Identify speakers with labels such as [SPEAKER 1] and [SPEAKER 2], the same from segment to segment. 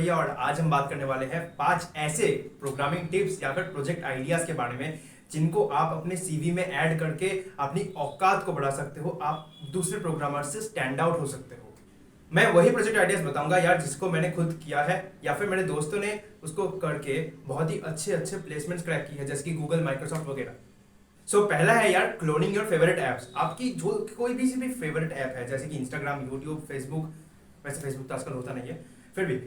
[SPEAKER 1] भैया और आज हम बात करने वाले हैं 5 ऐसे प्रोग्रामिंग टिप्स या फिर प्रोजेक्ट आइडियाज के बारे में जिनको आप अपने सीवी में ऐड करके अपनी औकात को बढ़ा सकते हो। आप दूसरे प्रोग्रामर से स्टैंड आउट हो सकते हो। मैं वही प्रोजेक्ट आइडियाज बताऊंगा यार जिसको मैंने खुद किया है या फिर मेरे दोस्तों ने उसको करके बहुत ही अच्छे अच्छे प्लेसमेंट्स क्रैक की है, जैसे कि गूगल, माइक्रोसॉफ्ट वगैरह। सो पहला है यार क्लोनिंग योर फेवरेट ऐप्स। आपकी जो कोई भी फेवरेट ऐप है, जैसे कि इंस्टाग्राम, यूट्यूब, फेसबुक। वैसे फेसबुक तो आजकल होता नहीं है, फिर भी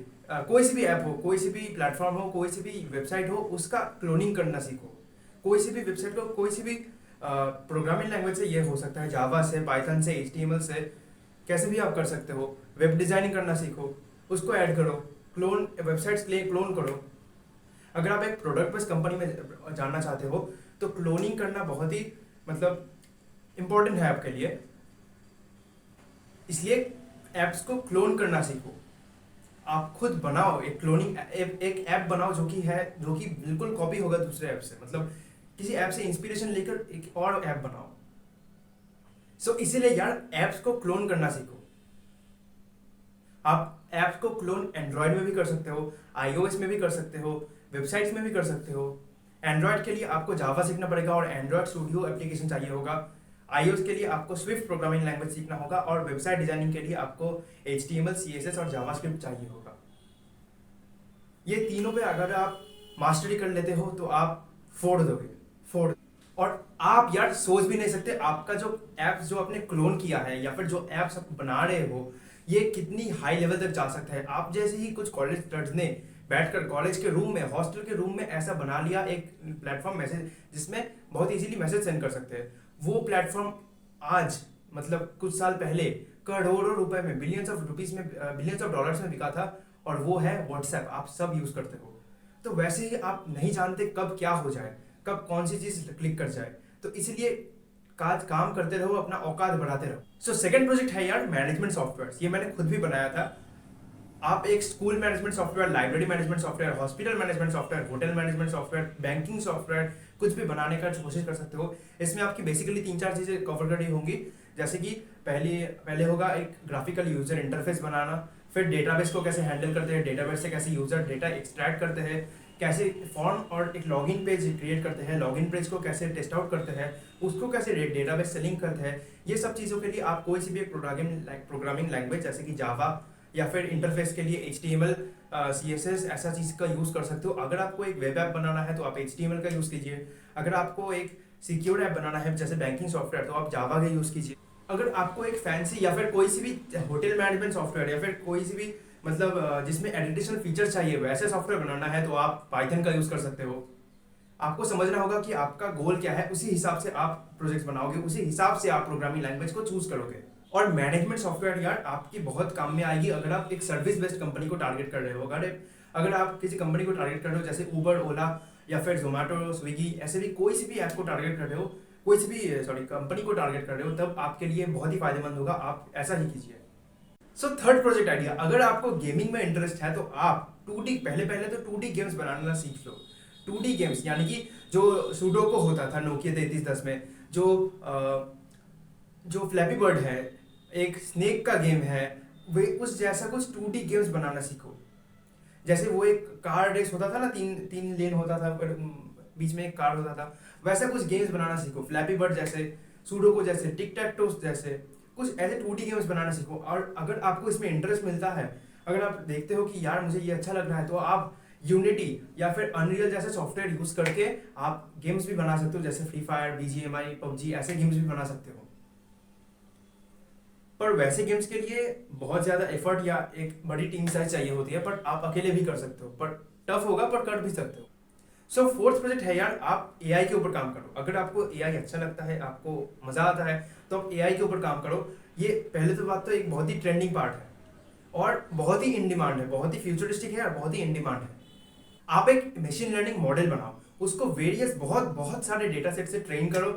[SPEAKER 1] कोई सी भी ऐप हो, कोई सी भी प्लेटफॉर्म हो, कोई सी भी वेबसाइट हो, उसका क्लोनिंग करना सीखो। कोई सी भी वेबसाइट को कोई सी भी प्रोग्रामिंग लैंग्वेज से, ये हो सकता है जावा से, पाइथन से, एचटीएमएल से, कैसे भी आप कर सकते हो। वेब डिजाइनिंग करना सीखो, उसको ऐड करो। क्लोन वेबसाइट्स के लिए क्लोन करो। अगर आप एक प्रोडक्ट बेस्ड कंपनी में जानना चाहते हो तो क्लोनिंग करना बहुत ही मतलब इंपॉर्टेंट है आपके लिए। इसलिए एप्स को क्लोन करना सीखो। आप खुद बनाओ एक क्लोनिंग एक ऐप बनाओ जो कि बिल्कुल कॉपी होगा दूसरे ऐप से। मतलब किसी ऐप से इंस्पिरेशन लेकर एक और ऐप बनाओ। सो इसीलिए यार एप्स को क्लोन करना सीखो। आप ऐप्स को क्लोन एंड्रॉयड में भी कर सकते हो, आईओएस में भी कर सकते हो, वेबसाइट्स में भी कर सकते हो। एंड्रॉयड के लिए आपको जावा सीखना पड़ेगा और एंड्रॉयड स्टूडियो एप्लीकेशन चाहिए होगा। आईओएस के लिए आपको स्विफ्ट प्रोग्रामिंग लैंग्वेज सीखना होगा और वेबसाइट डिजाइनिंग के लिए आपको एचटीएमएल, सीएसएस और जावास्क्रिप्ट चाहिए होगा। ये तीनों पे अगर आप मास्टरी कर लेते हो तो आप फोड़। और आप यार सोच भी नहीं सकते आपका जो ऐप्स जो आपने क्लोन किया है या फिर जो ऐप्स आप बना रहे हो, ये कितनी हाई लेवल तक जा सकता है। आप जैसे ही कुछ कॉलेज स्टूडेंट्स ने बैठकर कॉलेज के रूम में, हॉस्टल के रूम में ऐसा बना लिया एक प्लेटफॉर्म मैसेज जिसमें बहुत इजीली मैसेज सेंड कर सकते हैं। वो प्लेटफॉर्म आज मतलब कुछ साल पहले करोड़ों रुपए में, बिलियंस ऑफ रुपीज में, बिलियंस ऑफ डॉलर्स में बिका था और वो है व्हाट्सएप। आप सब यूज करते हो। तो वैसे ही आप नहीं जानते कब क्या हो जाए, कब कौन सी चीज क्लिक कर जाए। तो इसलिए काम करते रहो, अपना औकात बढ़ाते रहो। सो सेकंड प्रोजेक्ट है यार मैनेजमेंट सॉफ्टवेयर। ये मैंने खुद भी बनाया था। आप एक school management software, library management software, hospital management software, hotel management software, banking software, कुछ भी बनाने का कोशिश कर सकते हो। इसमें आपकी बेसिकली 3-4 चीजें कवर करनी होंगी। जैसे कि पहले होगा एक ग्राफिकल यूजर इंटरफेस बनाना, फिर डेटाबेस को कैसे हैंडल करते हैं, डेटाबेस से कैसे यूजर डेटा एक्सट्रैक्ट करते हैं, कैसे फॉर्म और एक लॉगिन पेज क्रिएट करते हैं, लॉगिन पेज को कैसे टेस्ट आउट करते हैं, उसको कैसे डेटाबेस से लिंक करते हैं। ये सब चीज़ों के लिए आप कोई सी भी एक प्रोग्रामिंग लैंग्वेज जैसे कि जावा या फिर इंटरफेस के लिए HTML, CSS ऐसा चीज़ का यूज़ कर सकते हो। अगर आपको एक वेब ऐप बनाना है तो आप HTML का यूज़ कीजिए। अगर आपको एक सिक्योर ऐप बनाना है जैसे बैंकिंग सॉफ्टवेयर तो आप जावा का यूज़ कीजिए। अगर आपको एक फैंसी या फिर कोई सी भी होटल मैनेजमेंट सॉफ्टवेयर या फिर कोई सी भी मतलब जिसमें एडिशनल फीचर चाहिए वैसे सॉफ्टवेयर बनाना है तो आप पाइथन का यूज़ कर सकते हो। आपको समझना होगा कि आपका गोल क्या है, उसी हिसाब से आप प्रोजेक्ट्स बनाओगे, उसी हिसाब से आप प्रोग्रामिंग लैंग्वेज को चूज करोगे। और मैनेजमेंट सॉफ्टवेयर यार आपकी बहुत काम में आएगी अगर आप एक सर्विस बेस्ड कंपनी को टारगेट कर रहे हो। अगर आप किसी कंपनी को टारगेट कर रहे हो जैसे उबर, ओला या फिर जोमेटो, स्विगी, ऐसे भी कोई सी भी ऐप को टारगेट कर रहे हो, कोई सी भी कंपनी को टारगेट कर रहे हो, तब आपके लिए बहुत ही फायदेमंद होगा। आप ऐसा ही कीजिए। सो थर्ड प्रोजेक्ट आइडिया, अगर आपको गेमिंग में इंटरेस्ट है तो आप 2D पहले तो 2D गेम्स बनाना सीख लो। 2D गेम्स यानी कि जो सुडोको होता था नोकिया 3310 में, जो फ्लैपी बर्ड है, एक स्नेक का गेम है, वे उस जैसा कुछ 2D गेम्स बनाना सीखो। जैसे वो एक कार रेस होता था ना, तीन लेन होता था, बीच में एक कार होता था, वैसा कुछ गेम्स बनाना सीखो। फ्लैपी बर्ड जैसे, सुडोको जैसे, टिक टैक टोस जैसे कुछ ऐसे 2D गेम्स बनाना सीखो। और अगर आपको इसमें इंटरेस्ट मिलता है, अगर आप देखते हो कि यार मुझे ये अच्छा लग रहा है, तो आप यूनिटी या फिर अनरियल जैसे सॉफ्टवेयर यूज करके आप गेम्स भी बना सकते हो। जैसे फ्री फायर, BGMI, PUBG ऐसे गेम्स भी बना सकते हो। पर वैसे गेम्स के लिए बहुत ज्यादा एफर्ट या एक बड़ी टीम साइज चाहिए होती है, पर आप अकेले भी कर सकते हो। पर टफ होगा, पर कर भी सकते हो। सो फोर्थ प्रोजेक्ट है यार, आप AI के ऊपर काम करो। अगर आपको AI अच्छा लगता है, आपको मजा आता है, तो आप AI के ऊपर काम करो। ये पहले तो बात तो एक बहुत ही ट्रेंडिंग पार्ट है और बहुत ही इन डिमांड है, बहुत ही फ्यूचरिस्टिक है और बहुत ही इन डिमांड है। आप एक मशीन लर्निंग मॉडल बनाओ, उसको वेरियस बहुत बहुत सारे डेटा सेट से ट्रेन करो।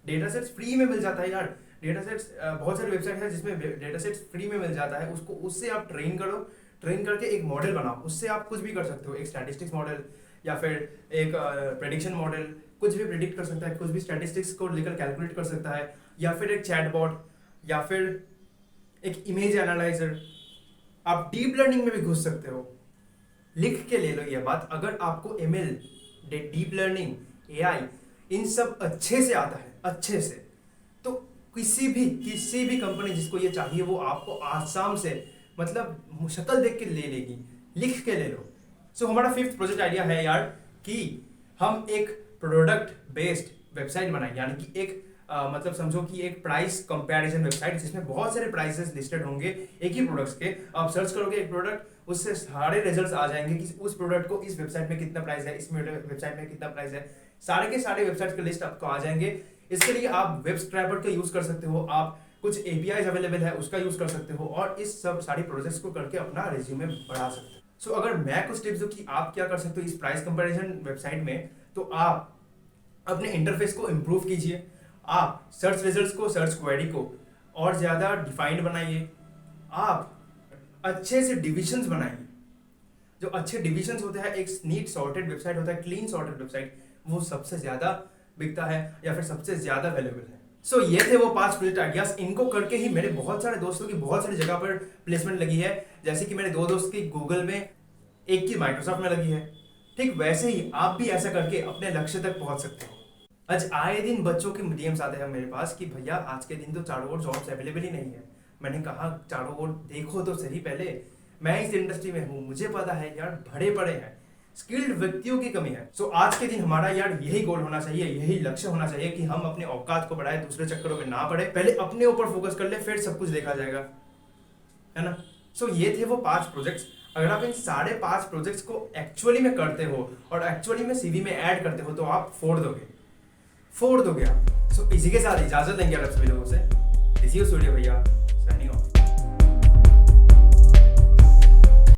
[SPEAKER 1] डेटा सेट्स फ्री में मिल जाता है यार। डेटा सेट्स बहुत सारी वेबसाइट है जिसमें डेटा सेट्स फ्री में मिल जाता है। उससे आप ट्रेन करो, ट्रेन करके एक मॉडल बनाओ। उससे आप कुछ भी कर सकते हो, एक स्टैटिस्टिक्स मॉडल या फिर एक प्रेडिक्शन मॉडल, कुछ भी प्रेडिक्ट कर सकता है, कुछ भी स्टैटिस्टिक्स को लेकर कैलकुलेट कर सकता है, या फिर एक चैटबॉट या फिर एक इमेज एनालाइजर। आप डीप लर्निंग में भी घुस सकते हो। लिख के ले लो ये बात। अगर आपको एमएल, डीप लर्निंग, एआई इन सब अच्छे से आता है, अच्छे से, तो किसी भी कंपनी जिसको ये चाहिए वो आपको आसाम से, मतलब शक्ल देख के ले लेगी, लिख के ले लो। सो हमारा 5th प्रोजेक्ट आइडिया है यार कि हम एक प्रोडक्ट बेस्ड वेबसाइट बनाएं, यानी कि एक मतलब समझो कि एक प्राइस कंपैरिजन वेबसाइट जिसमें बहुत सारे प्राइसेस लिस्टेड होंगे एक ही प्रोडक्ट्स के। आप सर्च करोगे एक प्रोडक्ट, उससे सारे रिजल्ट्स आ जाएंगे कि उस प्रोडक्ट को इस वेबसाइट में कितना प्राइस है, इस वेबसाइट में कितना प्राइस है, सारे के सारे वेबसाइट की लिस्ट आपको आ जाएंगे। इसके लिए आप वेब स्क्रैपर का यूज कर सकते हो, आप कुछ एपीआई अवेलेबल है उसका यूज कर सकते हो, और इस सब सारी प्रोजेक्ट्स को करके अपना रिज्यूमे बढ़ा सकते हो। सो अगर मैं कुछ टिप्स दूं कि आप क्या कर सकते हो इस प्राइस कंपैरिजन वेबसाइट में, तो आप अपने इंटरफेस को इंप्रूव कीजिए, आप सर्च रिजल्ट्स को, सर्च क्वेरी को और ज़्यादा डिफाइंड बनाइए, आप अच्छे से डिविजन्स बनाइए। जो अच्छे डिविजन्स होते हैं, एक नीट सॉर्टेड वेबसाइट होता है, क्लीन सॉर्टेड वेबसाइट, वो सबसे ज़्यादा बिकता है या फिर सबसे ज़्यादा वैल्यूएबल है। सो ये थे वो 5 प्रोजेक्ट आइडियाज। इनको करके ही मेरे बहुत सारे दोस्तों की बहुत सारी जगह पर प्लेसमेंट लगी है। जैसे कि मेरे 2 दोस्त की गूगल में, एक की माइक्रोसॉफ्ट में लगी है। ठीक वैसे ही आप भी ऐसा करके अपने लक्ष्य तक पहुंच सकते हो। आज आए दिन बच्चों के डीएम्स आते हैं मेरे पास कि भैया आज के दिन तो चारों ओर जॉब्स अवेलेबल ही नहीं है। मैंने कहा चारों ओर देखो तो सही पहले, मैं इस इंडस्ट्री में हूँ, मुझे पता है यार भरे पड़े हैं, स्किल्ड व्यक्तियों की कमी है। सो आज के दिन हमारा यार यही गोल होना चाहिए, यही लक्ष्य होना चाहिए कि हम अपने औकात को बढ़ाए, दूसरे चक्करों में ना पड़े, पहले अपने ऊपर फोकस कर ले, फिर सब कुछ देखा जाएगा, है ना। सो ये थे वो 5 प्रोजेक्ट्स। अगर आप इन साढ़े 5 प्रोजेक्ट्स को एक्चुअली में करते हो और एक्चुअली में सीवी में ऐड करते हो तो आप फोड़ दोगे आप। सो इसी के साथ इजाजत लेंगे आप सभी लोगों से। इसी स्टूडियो भैया, साइनिंग